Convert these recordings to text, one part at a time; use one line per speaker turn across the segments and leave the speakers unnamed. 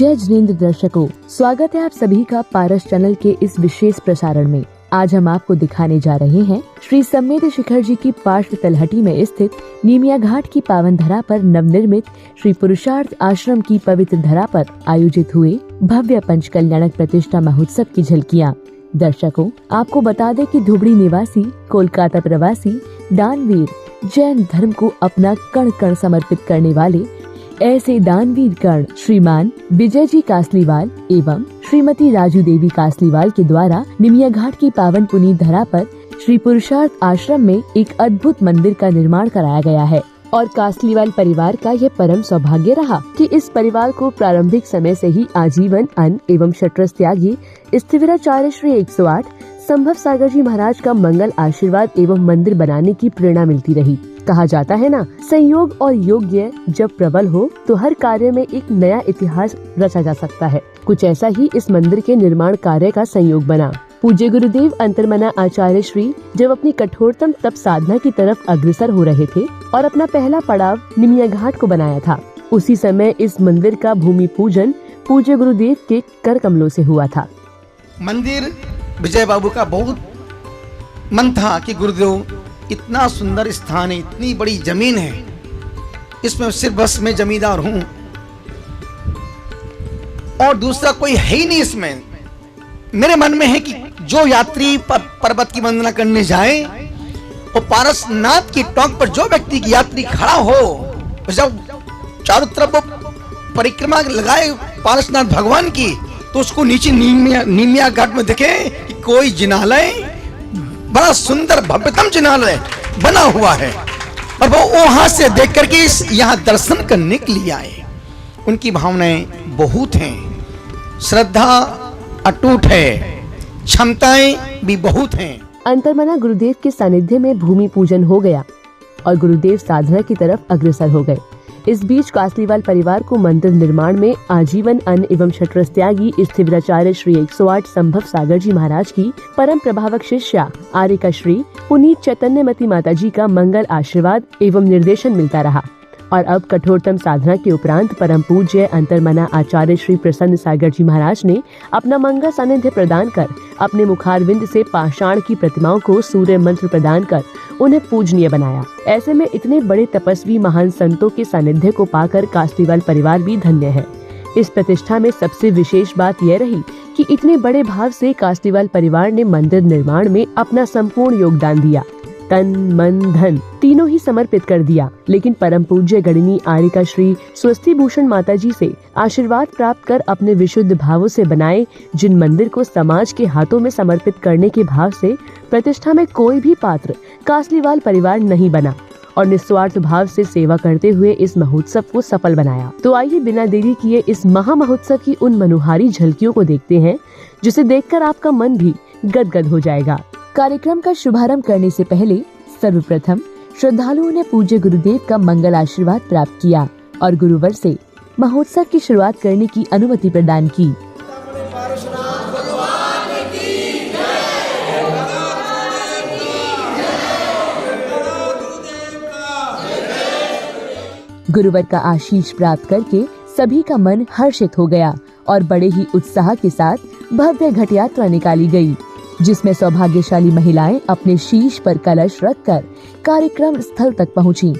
जय जिनेंद्र दर्शकों, स्वागत है आप सभी का पारस चैनल के इस विशेष प्रसारण में। आज हम आपको दिखाने जा रहे हैं श्री सम्मेद शिखर जी की पार्श्व तलहटी में स्थित नीमिया घाट की पावन धरा पर नवनिर्मित श्री पुरुषार्थ आश्रम की पवित्र धरा पर आयोजित हुए भव्य पंचकल्याणक प्रतिष्ठा महोत्सव की झलकियाँ। दर्शकों, आपको बता दें कि धुबड़ी निवासी कोलकाता प्रवासी दानवीर जैन धर्म को अपना कण कण समर्पित करने वाले ऐसे दानवीर कर्ण श्रीमान विजय जी कासलीवाल एवं श्रीमती राजू देवी कासलीवाल के द्वारा निमिया घाट की पावन पुनीत धरा पर श्री पुरुषार्थ आश्रम में एक अद्भुत मंदिर का निर्माण कराया गया है। और कासलीवाल परिवार का यह परम सौभाग्य रहा कि इस परिवार को प्रारंभिक समय से ही आजीवन अन्न एवं शतरस त्यागी स्थिविराचार्य श्री 108 संभव सागर जी महाराज का मंगल आशीर्वाद एवं मंदिर बनाने की प्रेरणा मिलती रही। कहा जाता है ना, संयोग और योग्य जब प्रबल हो तो हर कार्य में एक नया इतिहास रचा जा सकता है। कुछ ऐसा ही इस मंदिर के निर्माण कार्य का संयोग बना। पूज्य गुरुदेव अंतर्मना आचार्य श्री जब अपनी कठोरतम तप साधना की तरफ अग्रसर हो रहे थे और अपना पहला पड़ाव निमिया घाट को बनाया था, उसी समय इस मंदिर का भूमि पूजन पूज्य गुरुदेव के कर कमलों से हुआ था।
मंदिर विजय बाबू का बहुत मन था कि गुरुदेव इतना सुंदर स्थान है, इतनी बड़ी जमीन है, इसमें सिर्फ बस मैं जमींदार हूं और दूसरा कोई है ही नहीं। इसमें मेरे मन में है कि जो यात्री पर्वत की वंदना करने जाए और पारसनाथ की टॉप पर जो व्यक्ति की यात्री खड़ा हो, जब चारों तरफ वो परिक्रमा लगाए पारसनाथ भगवान की, तो उसको नीचे नीमिया घाट में दिखे कि कोई जिनालय, बड़ा सुंदर भव्यतम जिनालय बना हुआ है और वो वहां से देख करके यहाँ दर्शन करने के लिए आए। उनकी भावनाएं बहुत हैं, श्रद्धा अटूट है, क्षमताएं भी बहुत हैं।
अंतर्मना गुरुदेव के सानिध्य में भूमि पूजन हो गया और गुरुदेव साधना की तरफ अग्रसर हो गए। इस बीच कासलीवाल परिवार को मंदिर निर्माण में आजीवन अन्न एवं शतरस त्यागी स्थिविराचार्य श्री 108 संभव सागर जी महाराज की परम प्रभावक शिष्या आर्यका श्री पुनीत चैतन्यमती माता जी का मंगल आशीर्वाद एवं निर्देशन मिलता रहा। और अब कठोरतम साधना के उपरांत परम पूज्य अंतर्मना आचार्य श्री प्रसन्न सागर जी महाराज ने अपना मंगल सानिध्य प्रदान कर अपने मुखारविंद से पाषाण की प्रतिमाओं को सूर्य मंत्र प्रदान कर उन्हें पूजनीय बनाया। ऐसे में इतने बड़े तपस्वी महान संतों के सानिध्य को पाकर कासलीवाल परिवार भी धन्य है। इस प्रतिष्ठा में सबसे विशेष बात यह रही कि इतने बड़े भाव से कासलीवाल परिवार ने मंदिर निर्माण में अपना संपूर्ण योगदान दिया। तन मन धन तीनों ही समर्पित कर दिया। लेकिन परम पूज्य गणिनी आर्यका श्री स्वस्ति भूषण माता जी से आशीर्वाद प्राप्त कर अपने विशुद्ध भावों से बनाए जिन मंदिर को समाज के हाथों में समर्पित करने के भाव से प्रतिष्ठा में कोई भी पात्र कासलीवाल परिवार नहीं बना और निस्वार्थ भाव से सेवा करते हुए इस महोत्सव को सफल बनाया। तो आइए बिना देरी किए इस महा महोत्सव की उन मनोहारी झलकियों को देखते हैं, जिसे देखकर आपका मन भी गदगद हो जाएगा। कार्यक्रम का शुभारंभ करने से पहले सर्वप्रथम श्रद्धालुओं ने पूज्य गुरुदेव का मंगल आशीर्वाद प्राप्त किया और गुरुवर से महोत्सव की शुरुआत करने की अनुमति प्रदान की। गुरुवर का आशीष प्राप्त करके सभी का मन हर्षित हो गया और बड़े ही उत्साह के साथ भव्य घट यात्रा निकाली गई, जिसमें सौभाग्यशाली महिलाएं अपने शीश पर कलश रखकर कार्यक्रम स्थल तक पहुंची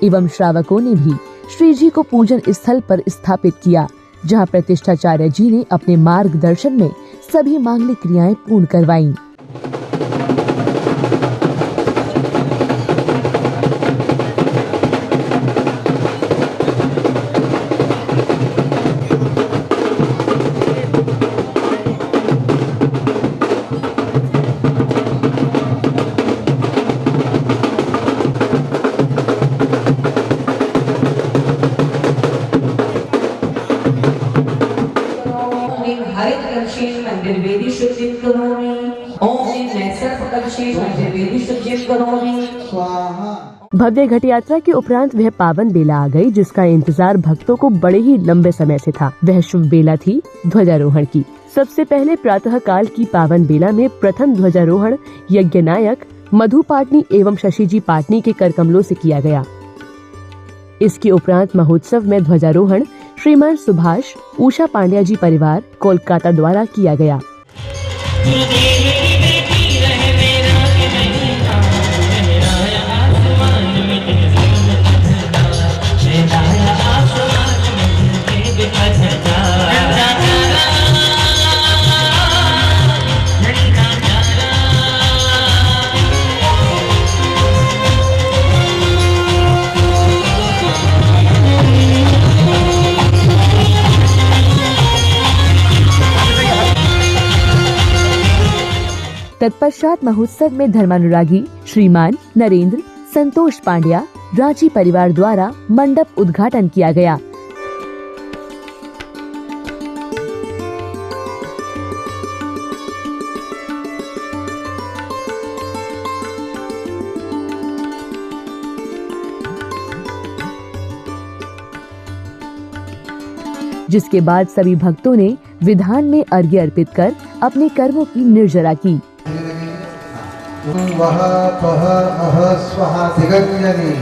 एवं श्रावकों ने भी श्री जी को पूजन स्थल पर स्थापित किया, जहां प्रतिष्ठाचार्य जी ने अपने मार्गदर्शन में सभी मांगलिक क्रियाएं पूर्ण करवाईं। भव्य घट यात्रा के उपरांत वह पावन बेला आ गई, जिसका इंतजार भक्तों को बड़े ही लंबे समय से था। वह शुभ बेला थी ध्वजारोहण की। सबसे पहले प्रातः काल की पावन बेला में प्रथम ध्वजारोहण यज्ञ नायक मधु पाटनी एवं शशि जी पाटनी के कर कमलों से किया गया। इसके उपरांत महोत्सव में ध्वजारोहण श्रीमान सुभाष उषा पांड्या जी परिवार कोलकाता द्वारा किया गया। तत्पश्चात महोत्सव में धर्मानुरागी श्रीमान नरेंद्र संतोष पांड्या रांची परिवार द्वारा मंडप उद्घाटन किया गया। जिसके बाद सभी भक्तों ने विधान में अर्घ्य अर्पित कर अपने कर्मों की निर्जरा की।
वह पह अह स्वहा दिगंजनी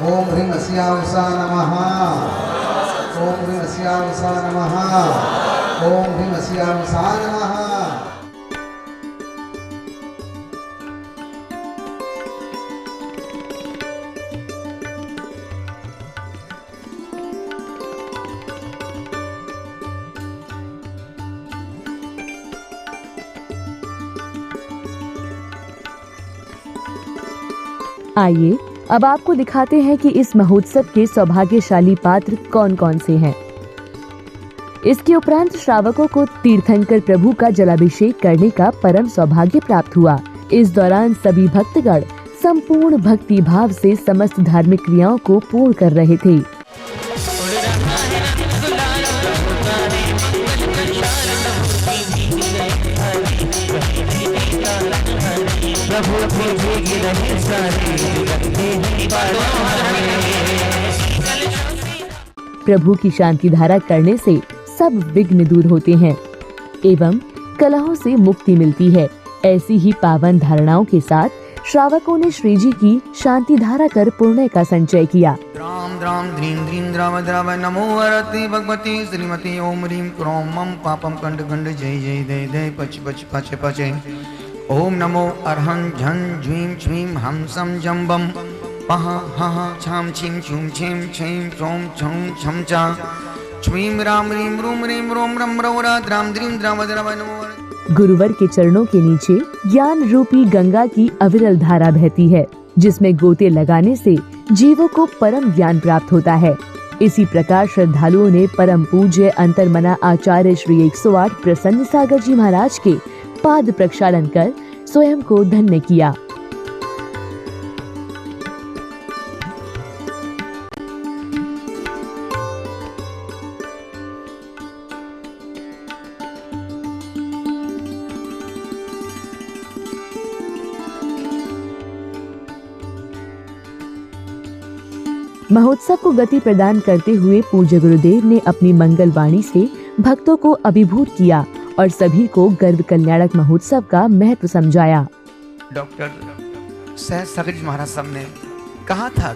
ओम ह्रीं अस्यावसा नमः ओम ह्रीं अस्यावसा नमः ओम ह्रीं अस्यावसा नमः।
आइए अब आपको दिखाते हैं कि इस महोत्सव के सौभाग्यशाली पात्र कौन कौन से हैं। इसके उपरांत श्रावकों को तीर्थंकर प्रभु का जलाभिषेक करने का परम सौभाग्य प्राप्त हुआ। इस दौरान सभी भक्तगण संपूर्ण भक्ति भाव से समस्त धार्मिक क्रियाओं को पूर्ण कर रहे थे। प्रभु की शांति धारा करने से सब विघ्न दूर होते हैं एवं कलहों से मुक्ति मिलती है। ऐसी ही पावन धारणाओं के साथ श्रावकों ने श्री जी की शांति धारा कर पुण्य का संचय किया।
द्राम द्राम द्रीं द्रीं द्राव द्राव नमो वरते भगवती श्रीमती ओम ह्रीं क्रों मम पापम कंड कंड जय जय दय दय पच पच पचे पचे ओम नमो अर्हं झं झ्वीं छ्वीं हम सम जम्बम पह हह छाम छीं छूं छीं छीं छौं छौं छम चा छ्वीं राम रीं रूम रीं रोम रम रौरा द्राम द्रीं द्राव द्राव नमो।
गुरुवर के चरणों के नीचे ज्ञान रूपी गंगा की अविरल धारा बहती है, जिसमें गोते लगाने से जीवों को परम ज्ञान प्राप्त होता है। इसी प्रकार श्रद्धालुओं ने परम पूज्य अंतर्मना आचार्य श्री 108 प्रसन्न सागर जी महाराज के पाद प्रक्षालन कर स्वयं को धन्य किया। महोत्सव को गति प्रदान करते हुए पूज्य गुरुदेव ने अपनी मंगल वाणी से भक्तों को अभिभूत किया और सभी को गर्भ कल्याणक महोत्सव का महत्व समझाया।
डॉक्टर सहज सागर जी महाराज साहब ने कहा था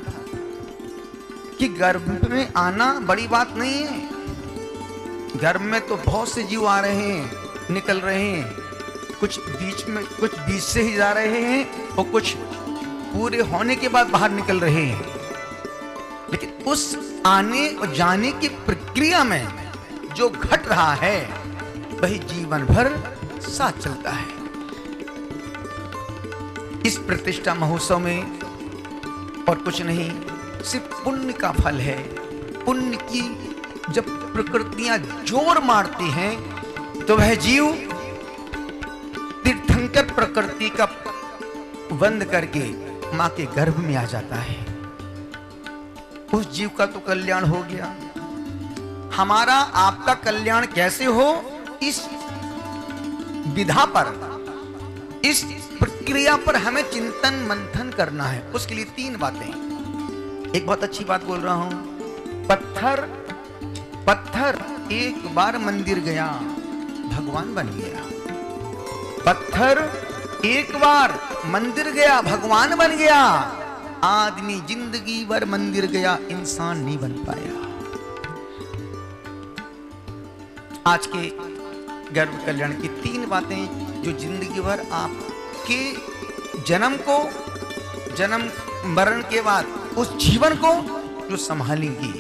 कि गर्भ में आना बड़ी बात नहीं है। गर्भ में तो बहुत से जीव आ रहे हैं, निकल रहे हैं, कुछ बीच से ही जा रहे हैं और कुछ पूरे होने के बाद बाहर निकल रहे हैं। लेकिन उस आने और जाने की प्रक्रिया में जो घट रहा है वही जीवन भर साथ चलता है। इस प्रतिष्ठा महोत्सव में और कुछ नहीं, सिर्फ पुण्य का फल है। पुण्य की जब प्रकृतियां जोर मारती हैं तो वह जीव तीर्थंकर प्रकृति का बंद करके मां के गर्भ में आ जाता है। उस जीव का तो कल्याण हो गया। हमारा आपका कल्याण कैसे हो, इस विधा पर, इस प्रक्रिया पर हमें चिंतन मंथन करना है। उसके लिए 3 बातें। एक बहुत अच्छी बात बोल रहा हूं। पत्थर एक बार मंदिर गया, भगवान बन गया। पत्थर एक बार मंदिर गया, भगवान बन गया। आदमी जिंदगी भर मंदिर गया, इंसान नहीं बन पाया। आज के गर्भ कल्याण की 3 बातें जो जिंदगी भर आपके जन्म मरण के बाद उस जीवन को जो संभालेंगी।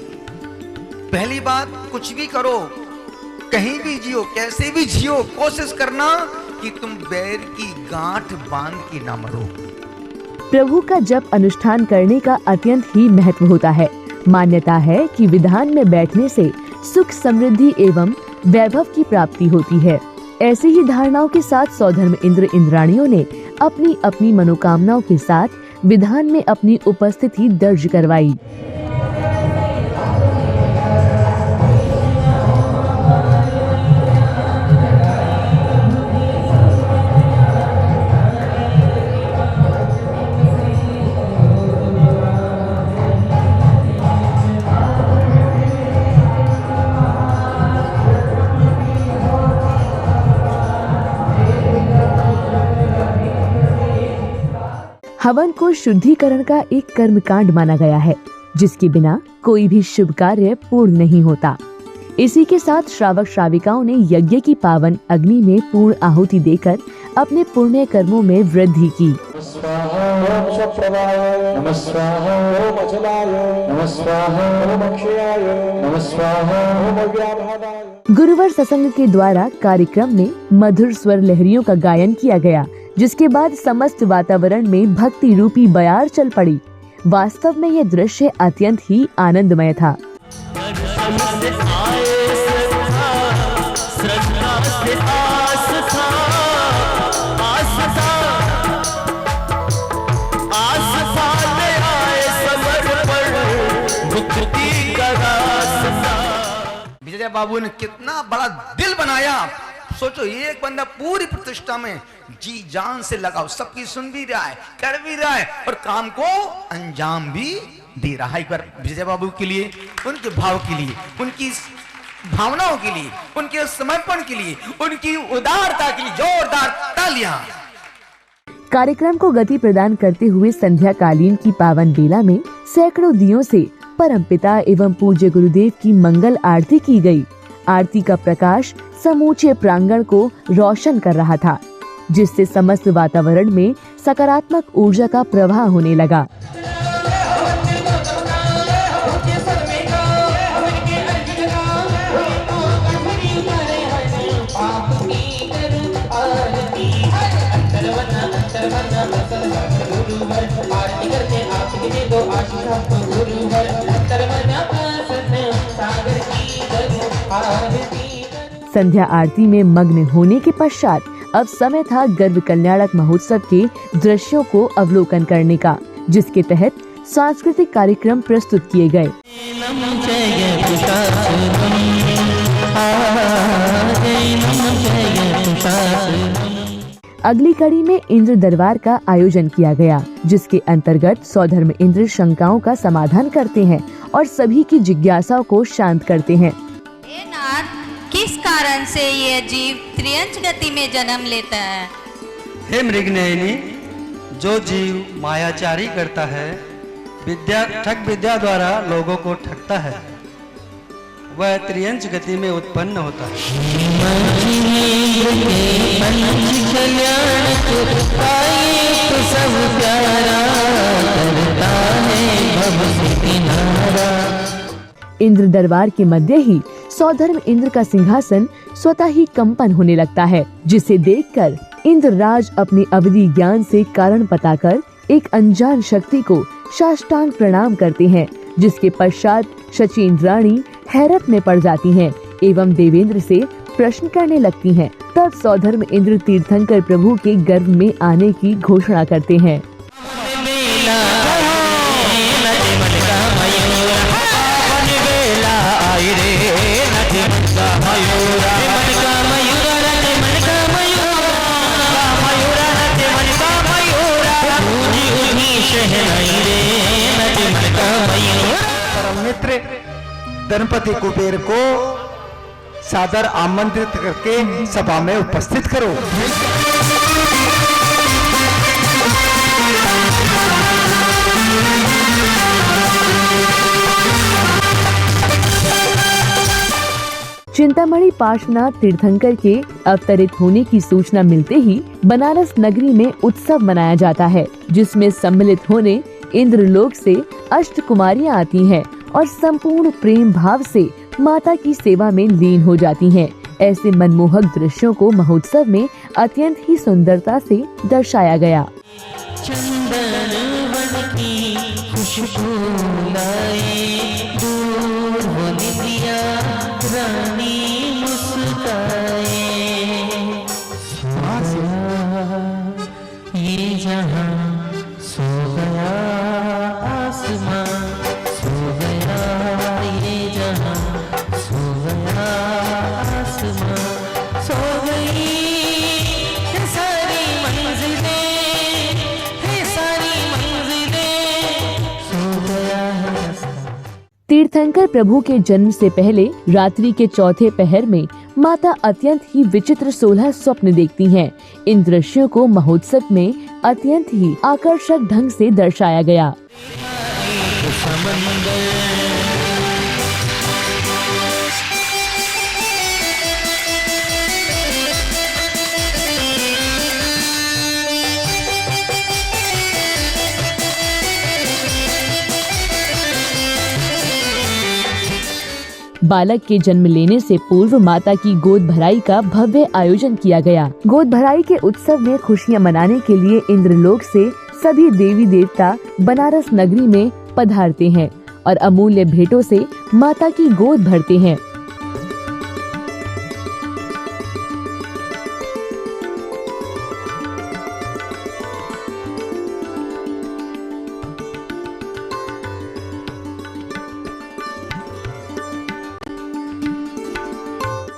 पहली बात, कुछ भी करो, कहीं भी जियो, कैसे भी जियो, कोशिश करना कि तुम बैर की गांठ बांध के ना मरो।
प्रभु का जप अनुष्ठान करने का अत्यंत ही महत्व होता है। मान्यता है कि विधान में बैठने से सुख, समृद्धि एवं वैभव की प्राप्ति होती है। ऐसी ही धारणाओं के साथ सौधर्म इंद्र इंद्राणियों ने अपनी अपनी मनोकामनाओं के साथ विधान में अपनी उपस्थिति दर्ज करवाई। हवन को शुद्धिकरण का एक कर्मकांड माना गया है, जिसके बिना कोई भी शुभ कार्य पूर्ण नहीं होता। इसी के साथ श्रावक श्राविकाओं ने यज्ञ की पावन अग्नि में पूर्ण आहुति देकर अपने पुण्य कर्मों में वृद्धि की। गुरुवर सत्संग के द्वारा कार्यक्रम में मधुर स्वर लहरियों का गायन किया गया, जिसके बाद समस्त वातावरण में भक्ति रूपी बयार चल पड़ी। वास्तव में यह दृश्य अत्यंत ही आनंदमय था।
विजय बाबू ने कितना बड़ा दिल बनाया। सोचो, एक बंदा पूरी प्रतिष्ठा में जी जान से लगाओ, सबकी सुन भी रहा है, कर भी रहा है और काम को अंजाम भी दे रहा है। एक बार विजय बाबू के लिए, उनके भाव के लिए, उनकी भावनाओं के लिए, उनके समर्पण के लिए, उनकी उदारता के लिए जोरदार तालियां।
कार्यक्रम को गति प्रदान करते हुए संध्या कालीन की पावन बेला में सैकड़ों दियों से परमपिता एवं पूज्य गुरुदेव की मंगल आरती की गई। आरती का प्रकाश समूचे प्रांगण को रोशन कर रहा था, जिससे समस्त वातावरण में सकारात्मक ऊर्जा का प्रवाह होने लगा। संध्या आरती में मग्न होने के पश्चात अब समय था गर्भ कल्याणक महोत्सव के दृश्यों को अवलोकन करने का, जिसके तहत सांस्कृतिक कार्यक्रम प्रस्तुत किए गए। अगली कड़ी में इंद्र दरबार का आयोजन किया गया, जिसके अंतर्गत सौधर्म इंद्र शंकाओं का समाधान करते हैं और सभी की जिज्ञासाओं को शांत करते हैं।
किस कारण से यह जीव त्रियंच गति में जन्म लेता है?
हे मृगनयनी, जो जीव मायाचारी करता है, ठग विद्या द्वारा लोगों को ठगता है, वह त्रियंच गति में उत्पन्न होता है।
इंद्र दरबार के मध्य ही सौधर्म इंद्र का सिंहासन स्वतः ही कंपन होने लगता है, जिसे देखकर इंद्र राज अपने अवधि ज्ञान से कारण बताकर एक अनजान शक्ति को साष्टांग प्रणाम करते हैं, जिसके पश्चात शचीन्द्र रानी हैरत में पड़ जाती हैं एवं देवेंद्र से प्रश्न करने लगती हैं। तब सौधर्म इंद्र तीर्थंकर प्रभु के गर्भ में आने की घोषणा करते हैं।
मित्र गणपति कुबेर को सादर आमंत्रित करके सभा में उपस्थित करो।
चिंतामणि पार्श्वनाथ तीर्थंकर के अवतरित होने की सूचना मिलते ही बनारस नगरी में उत्सव मनाया जाता है, जिसमें सम्मिलित होने इंद्रलोक से अष्ट कुमारियां आती हैं और संपूर्ण प्रेम भाव से माता की सेवा में लीन हो जाती हैं। ऐसे मनमोहक दृश्यों को महोत्सव में अत्यंत ही सुंदरता से दर्शाया गया।
चंदन वन की खुशबू लाए, दूर वो निदिया रानी मुस्काए। ये जहां सो गया आसमां, सो गया ये जहां, सो गया आसमां, सो गई है सारी मंजिलें, है सारी मंजिलें, सो गया है रास्ता।
तीर्थंकर प्रभु के जन्म से पहले रात्रि के चौथे पहर में माता अत्यंत ही विचित्र 16 स्वप्न देखती हैं। इन दृश्यों को महोत्सव में अत्यंत ही आकर्षक ढंग से दर्शाया गया। बालक के जन्म लेने से पूर्व माता की गोद भराई का भव्य आयोजन किया गया। गोद भराई के उत्सव में खुशियां मनाने के लिए इंद्रलोक से सभी देवी देवता बनारस नगरी में पधारते हैं और अमूल्य भेंटों से माता की गोद भरते हैं।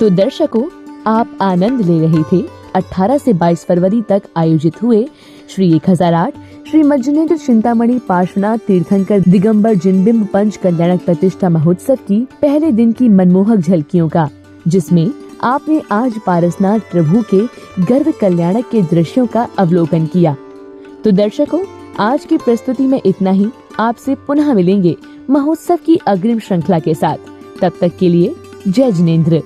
तो दर्शकों, आप आनंद ले रहे थे 18 से 22 फरवरी तक आयोजित हुए श्री 1008 श्री मज्जनेन्द्र चिंतामणि पार्श्वनाथ तीर्थंकर दिगंबर जिनबिंब पंच कल्याणक प्रतिष्ठा महोत्सव की पहले दिन की मनमोहक झलकियों का, जिसमें आपने आज पारसनाथ प्रभु के गर्भ कल्याणक के दृश्यों का अवलोकन किया। तो दर्शकों, आज की प्रस्तुति में इतना ही। आपसे पुनः मिलेंगे महोत्सव की अग्रिम श्रृंखला के साथ। तब तक के लिए जय जिनेंद्र।